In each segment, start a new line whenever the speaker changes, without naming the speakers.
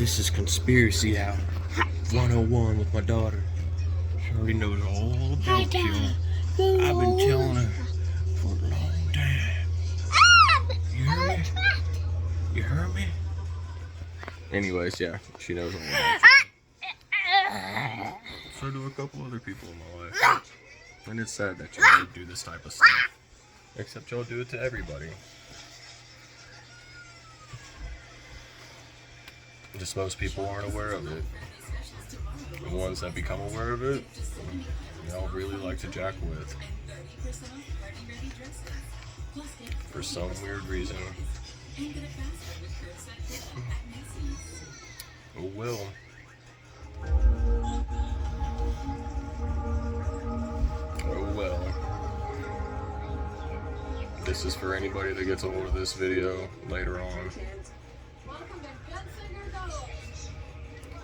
This is Conspiracy Hour 101 with my daughter. She already knows all about you. I've been telling her for a long time. You hear me? You heard me? Anyways, yeah, she knows all about you. So do a couple other people in my life. And it's sad that y'all do this type of stuff. Except y'all do it to everybody. Just most people aren't aware of it. The ones that become aware of it, y'all really like to jack with. For some weird reason. Oh well. Oh well. This is for anybody that gets a hold of this video later on.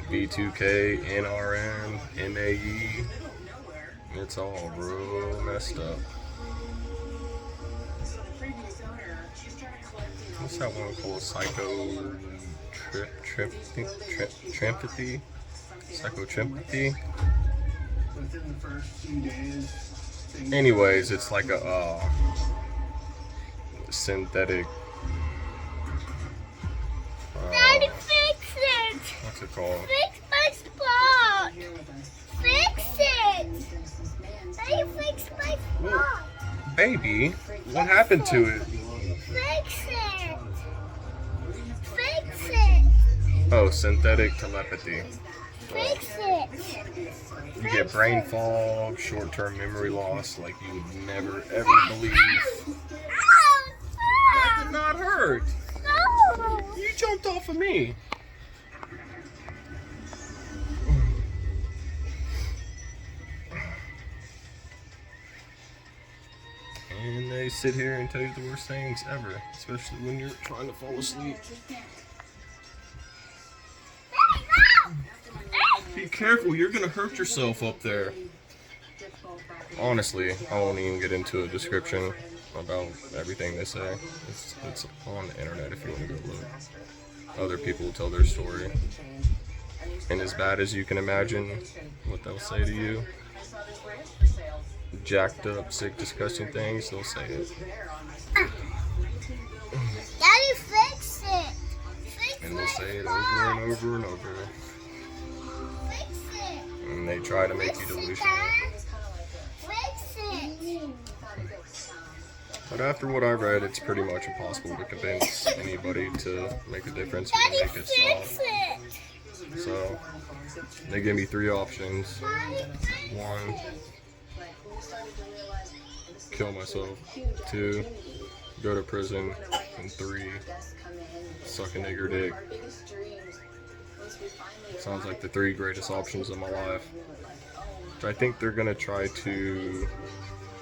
B2K, NRM, MAE. It's all real messed up. What's that one called? Psychotrimpathy? Psychotrimpathy? Anyways, it's like a synthetic.
Daddy, fix it!
What's it called?
Fix my spot! Fix it! Daddy, fix my spot!
Baby, what happened to it?
Fix it! Fix it!
Oh, synthetic telepathy.
Fix it!
You get brain fog, short-term memory loss, like you would never ever believe. That did not hurt.
No!
You jumped off of me. And they sit here and tell you the worst things ever, especially when you're trying to fall asleep. Be careful, you're gonna hurt yourself up there. Honestly, I won't even get into a description about everything they say. It's on the internet if you want to go look. Other people tell their story. And as bad as you can imagine what they'll say to you, jacked up, sick, disgusting things, they'll say it.
Daddy, fix it! Fix
And they'll say it over and over and over.
Fix it!
And they try to make you delusional.
Fix it!
But after what I read, it's pretty much impossible to convince anybody to make a difference or
Daddy,
make it
fix
stop.
it!
So, they give me 3 options.
Daddy, fix
1,
it!
kill myself. 2, go to prison. And 3, suck a nigger dick. Sounds like the 3 greatest options in my life. Which I think they're gonna try to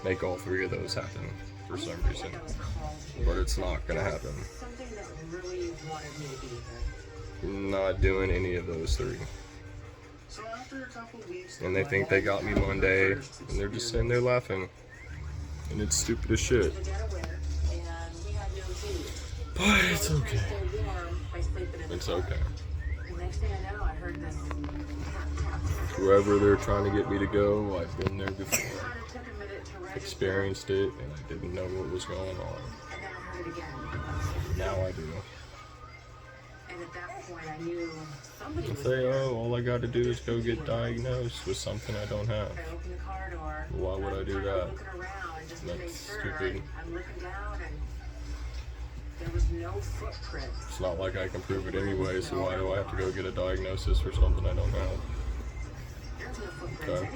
make all 3 of those happen for some reason. But it's not gonna happen. Not doing any of those 3. And they think they got me Monday, and they're just sitting there laughing. And it's stupid as shit. But it's okay. It's okay. Wherever they're trying to get me to go, I've been there before. Experienced it, and I didn't know what was going on. Now I do. They say, oh, all I got to do is go get diagnosed with something I don't have. Why would I do that? That's stupid. It's not like I can prove it anyway, so why do I have to go get a diagnosis for something I don't have? Okay.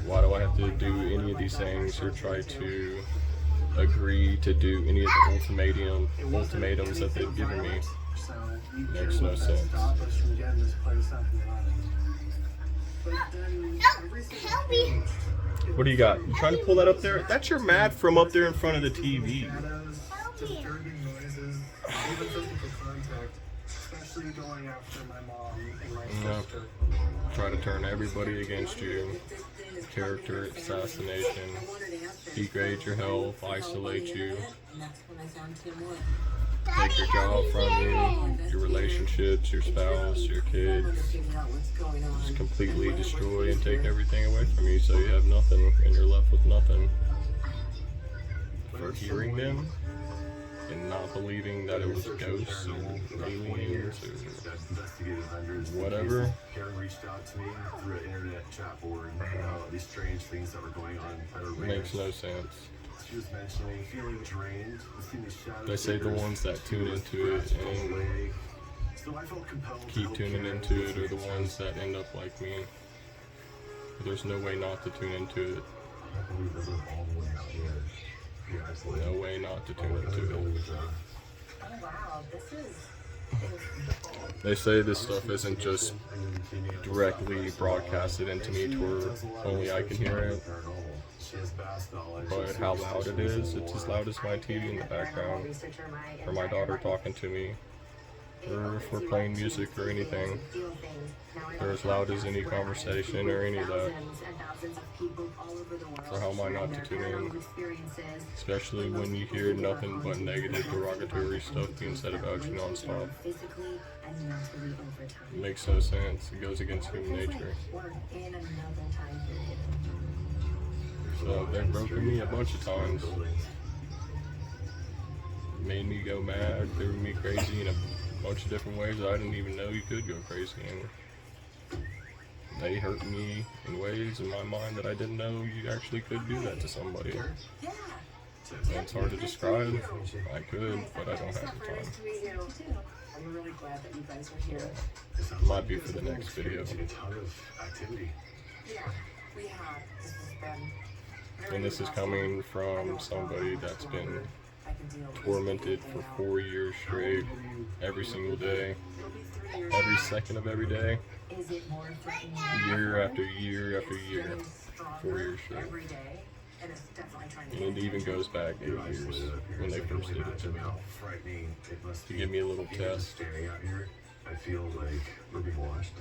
Why do I have to do any of these things or try to agree to do any of the ultimatums that they've given me? Makes no sense.
Help me!
What do you got? You trying to pull that up there? That's your mat from up there in front of the TV.
Help me!
No. Try to turn everybody against you. Character assassination. Degrade your health. Isolate you. take your job from you, your relationships, your spouse, your kids, just completely destroy and take everything away from you so you have nothing and you're left with nothing. For hearing them and not believing that it was ghosts or aliens or whatever.
Karen reached out to me through an internet chat board about these strange things that were going on at her
Makes
ranch.
no sense.
She was mentioning feeling drained, seeing these shadow
They say the
figures,
ones that tune into it and
away. So I felt compelled to
keep
help
tuning
Karen
into it
with
are the
these
ones that end up like me. There's no way not to tune into it.
I believe they live all the way out here. Yeah, isolated.
No way not to tune into it.
Oh wow, this is
They say this stuff isn't just directly broadcasted into me to where only I can hear it, but how loud it is, it's as loud as my TV in the background, or my daughter talking to me, or if we're playing music or anything. They're as loud as any conversation or any of that. So how am I not to tune in? Especially when you hear nothing but negative, derogatory stuff being said about you nonstop. It makes no sense. It goes against human nature. So they've broken me a bunch of times. Made me go mad, threw me crazy in a bunch of different ways I didn't even know you could go crazy in. They hurt me in ways in my mind that I didn't know you actually could do that to somebody. And it's hard to describe. I could, but I don't have the time.
I'm really glad that you guys are here.
Might be for the next video.
A ton of activity.
Yeah, we have. This has been
And this is coming from somebody that's been
I can deal with
tormented for 4 years straight, every single day, every second of every day,
Is it more threatening
year after year after year,
getting
4 years straight.
every day? And it's definitely trying to
And it even goes back 8 years when they first did it to me.
How frightening it must
To
be.
give me a little test.
Standing out here, I feel like we're being watched.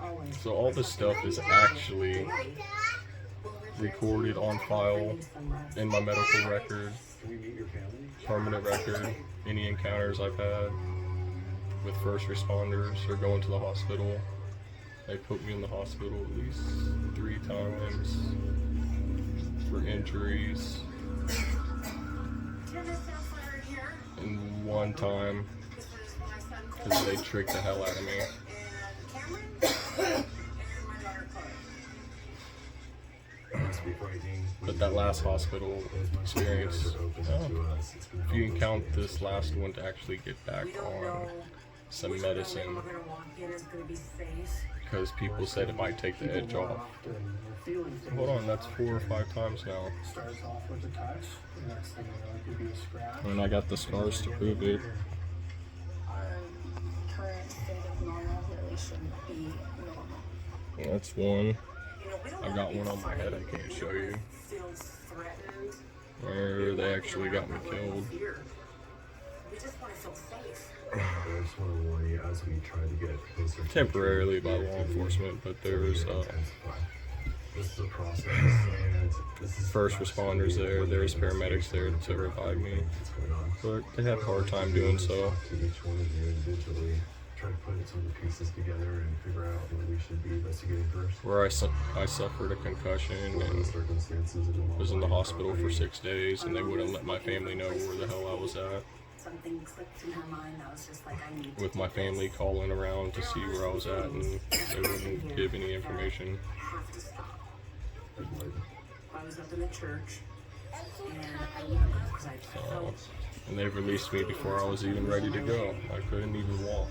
always.
So all this stuff is actually recorded on file in my medical record,
Can we meet your family?
permanent record, any encounters I've had with first responders or going to the hospital. They put me in the hospital at least 3 times for injuries, and 1 time because they tricked the hell out of me.
It must be frightening.
But that last hospital experience, if you can count this last one to actually get back on some medicine,
We're gonna walk in, it's gonna be safe.
because people said it might take the edge off. Hold on, that's 4 or 5 times now.
Starts off with a touch, and next thing you know, it could be a scratch.
And I got the scars to prove it.
Our current state of normal really shouldn't be normal.
That's one.
You know, we don't
I
wanna
got
be
one on my head I
afraid.
can't show you,
Feels threatened.
where they actually got me killed.
Fear. We just wanna feel safe.
I just want to warn you as we try to get closer. to
Temporarily by law enforcement, but there's
This is a process, and this is
first responders there, there's paramedics there to revive me,
what's going on.
but they had a hard time doing so.
Talk to each one of you individually, try to put some of the pieces together and figure out what we should be investigating first.
Where I suffered a concussion
What are the
and
circumstances of the
was in the hospital for 6 days, and they wouldn't let my family know where the hell I was at.
Something clicked in her mind that was just like, I need to
With my family calling around to see where I was at, and they wouldn't give any information.
have to stop. I was up in the church and I went because I felt
And they released me before I was even ready to go. I couldn't even walk.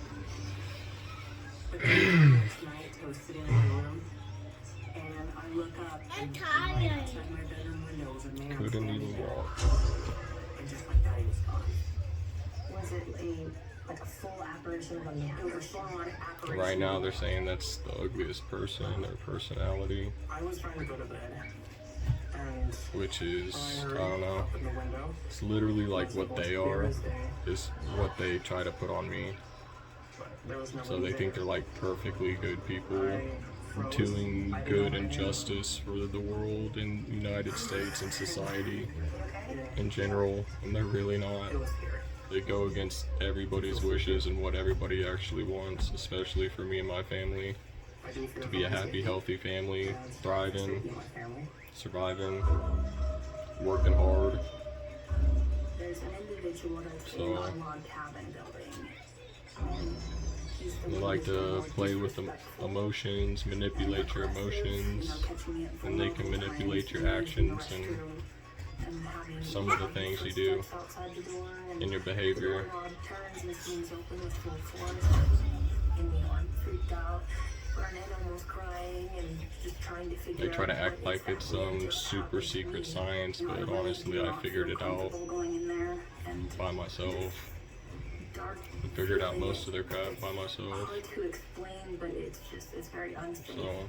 the next night I was sitting in my room and I look up and right outside my bedroom window was a man
Couldn't
standing
even
there.
walk.
And just like that he was gone. Was it like a full apparition of a man? It was a full-on apparition.
Right now they're saying that's the ugliest person, their personality,
I was trying to go to bed, and
which is,
I
I
heard
don't know,
up in the window.
it's literally like what they are,
Clear as day,
is what they try to put on me.
but there was nobody
So they think they're
there.
like perfectly good people,
I froze.
doing
I didn't
good
know
and
my hand.
justice for the world and United States and society in general, and they're really not.
It was scary.
They go against everybody's wishes and what everybody actually wants, especially for me and my family. To be a happy, healthy family, thriving, surviving, working hard.
There's an individual that's in a log cabin building.
They like to play with emotions, manipulate your emotions, and they can manipulate your actions and some of the things you do in your behavior. They try to act like it's some super secret science, but honestly I figured it out by myself. I figured out most of their crap by myself. So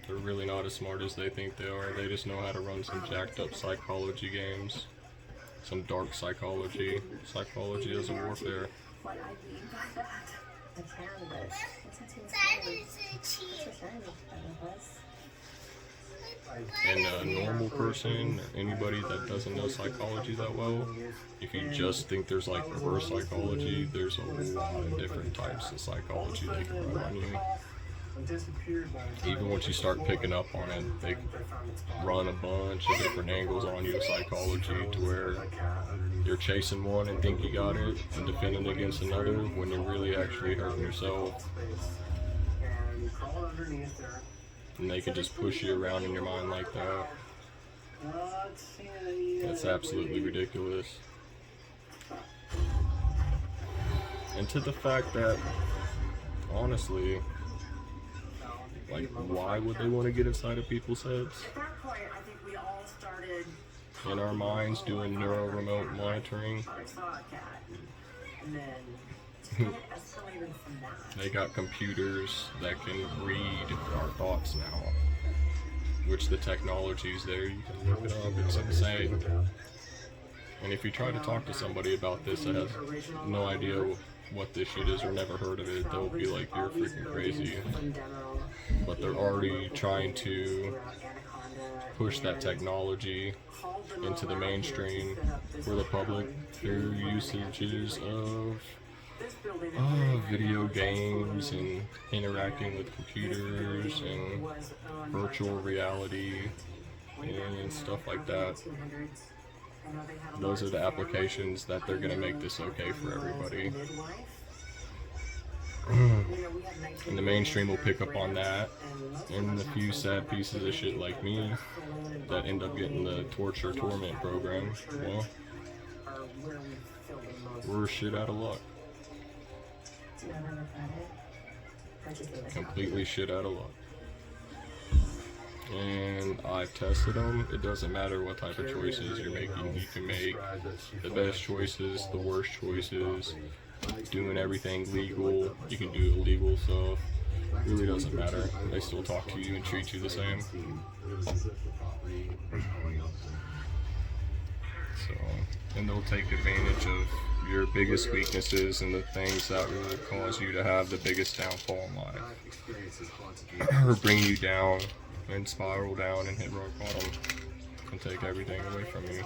they're really not as smart as they think they are. They just know how to run some jacked up psychology games. Some dark psychology. Psychology as a warfare.
What I mean by that? I can, but
And a normal person, or anybody that doesn't know psychology that well, if you just think there's like reverse psychology, there's a lot of different types of psychology they can run on you. Even once you start picking up on it, they run a bunch of different angles on you of psychology to where you're chasing one and think you got it and defending against another when you're really actually hurting yourself. And they can just push you around in your mind like that. That's absolutely ridiculous. And to the fact that, honestly, like, why would they want to get inside of people's heads? In our minds, doing neural remote monitoring. They got computers that can read our thoughts now, which the technology's there. You can look it up. It's insane. And if you try to talk to somebody about this that has no idea what this shit is or never heard of it, they'll be like, you're freaking crazy. But they're already trying to push that technology into the mainstream for the public through usages of video games and interacting with computers and virtual reality and stuff like that. Those are the applications that they're going to make this okay for everybody. And the mainstream will pick up on that, and the few sad pieces of shit like me that end up getting the torture torment program, well, we're shit out of luck. Completely shit out of luck. And I've tested them. It doesn't matter what type of choices you're making. You can make the best choices, the worst choices, doing everything legal. You can do illegal stuff. It really doesn't matter. They still talk to you and treat you the same. So, and they'll take advantage of your biggest weaknesses and the things that will cause you to have the biggest downfall in life, or bring you down and spiral down and hit rock bottom and take everything away from you.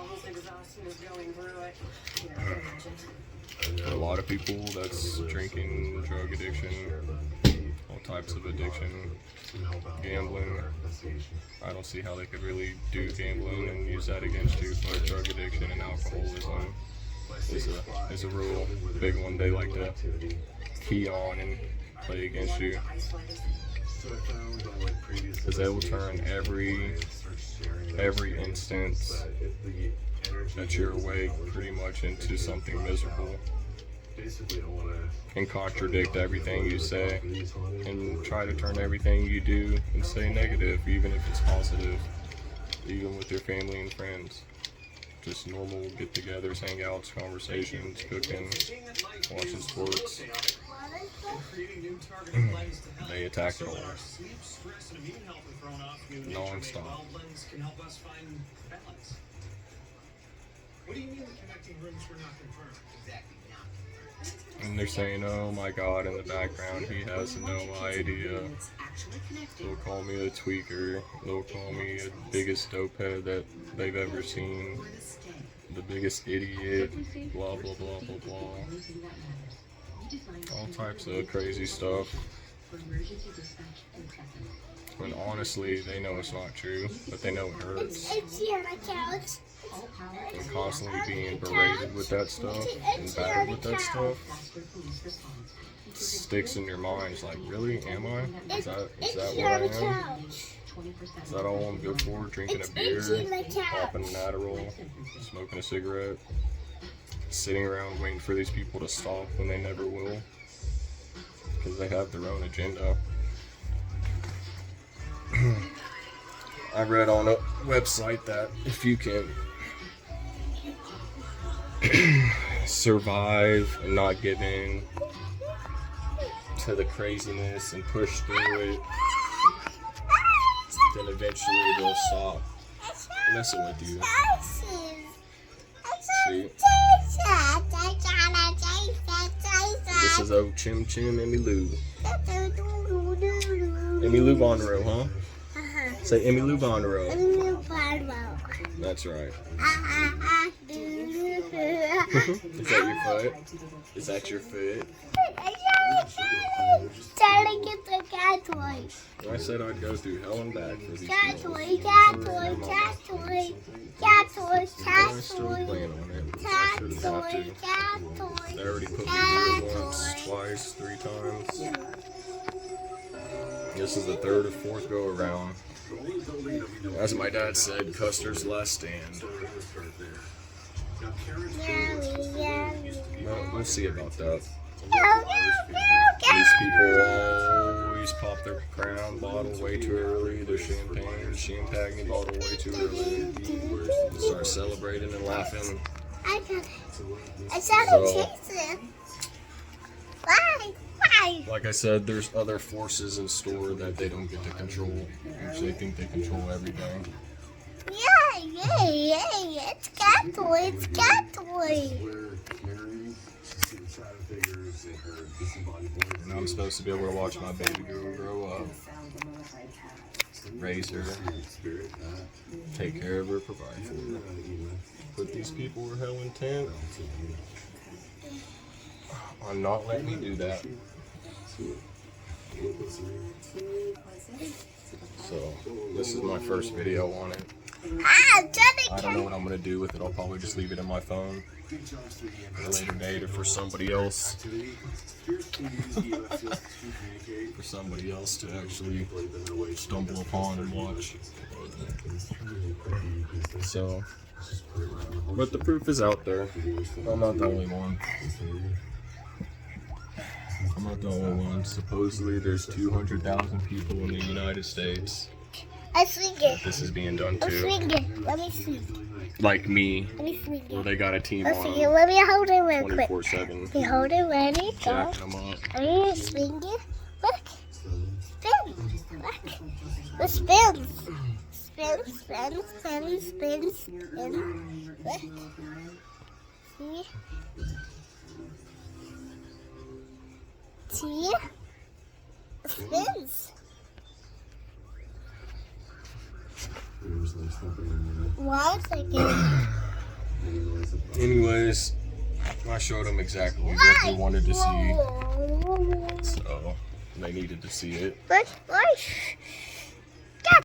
A lot of people, that's drinking, drug addiction, all types of addiction, gambling. I don't see how they could really do gambling and use that against you, but drug addiction and alcoholism is a real big one they like to key on and play against you. Because they will turn every instance that you're awake pretty much into something miserable, and contradict everything you say, and try to turn everything you do and say negative, even if it's positive, even with your family and friends. Just normal get-togethers, hangouts, conversations, cooking, watching sports. They attack it all. Non-stop.
What do you mean the connecting rooms were not confirmed?
And they're saying, oh my god, in the background, he has no idea. They'll call me a tweaker. They'll call me the biggest dopehead that they've ever seen. the biggest idiot, blah, blah, blah, blah, blah. All types of crazy stuff. When honestly, they know it's not true, but they know it hurts. And constantly being berated with that stuff and battered with that stuff sticks in your mind. It's like, really? Am I? Is that what I am? Is that all I'm good for? Drinking a beer, popping an Adderall, smoking a cigarette, sitting around waiting for these people to stop when they never will, because they have their own agenda. I read on a website that if you can survive and not give in to the craziness and push through it, then eventually they'll stop messing with you. See? This is old Chim Chim Emmylou. Emmylou Vonrow, huh? Say Emmylou Vonrow. That's right. Is that your foot? Is that your foot?
Trying to get the cat toy.
I said I'd go through hell and back for these
Cat
people.
toy, cat toy, cat toy, cat toy,
I
cat
still
toy,
plan on it. I
cat
shouldn't
toy,
have to.
cat toy.
They already put me through it once, twice, 3 times. This is the 3rd or 4th go around. As my dad said, Custer's last stand. Well, we'll see about that. These people always pop their Crown bottle way too early, their champagne bottle way too early. Start celebrating and laughing.
I gotta chase it. Why?
Like I said, there's other forces in store that they don't get to control, which they think they control everything.
Yeah. It's cat toy. It's cat toy.
And I'm supposed to be able to watch my baby girl grow up, raise her, take care of her, provide for her. But these people were hell intent on not letting me do that. So, this is my first video on it. I don't know what I'm going to do with it. I'll probably just leave it in my phone at a later date or for somebody else. For somebody else to actually stumble upon and watch. So, but the proof is out there. I'm not the only one. I'm not the only one. Supposedly there's 200,000 people in the United States
I swing it.
this is being done
I'll
to.
swing it. Let me see.
Like me,
Let me swing
where
it.
they got a team
Let's
on
see it. Let me hold it real quick.
24/7,
Let me hold it. Ready? Go.
jacking them up.
Are you swing it? Look. Spin. Look. It spins. Spin. Look. See? It spins. One second.
Anyways, I showed them exactly what they wanted to see, so they needed to see it.
Look.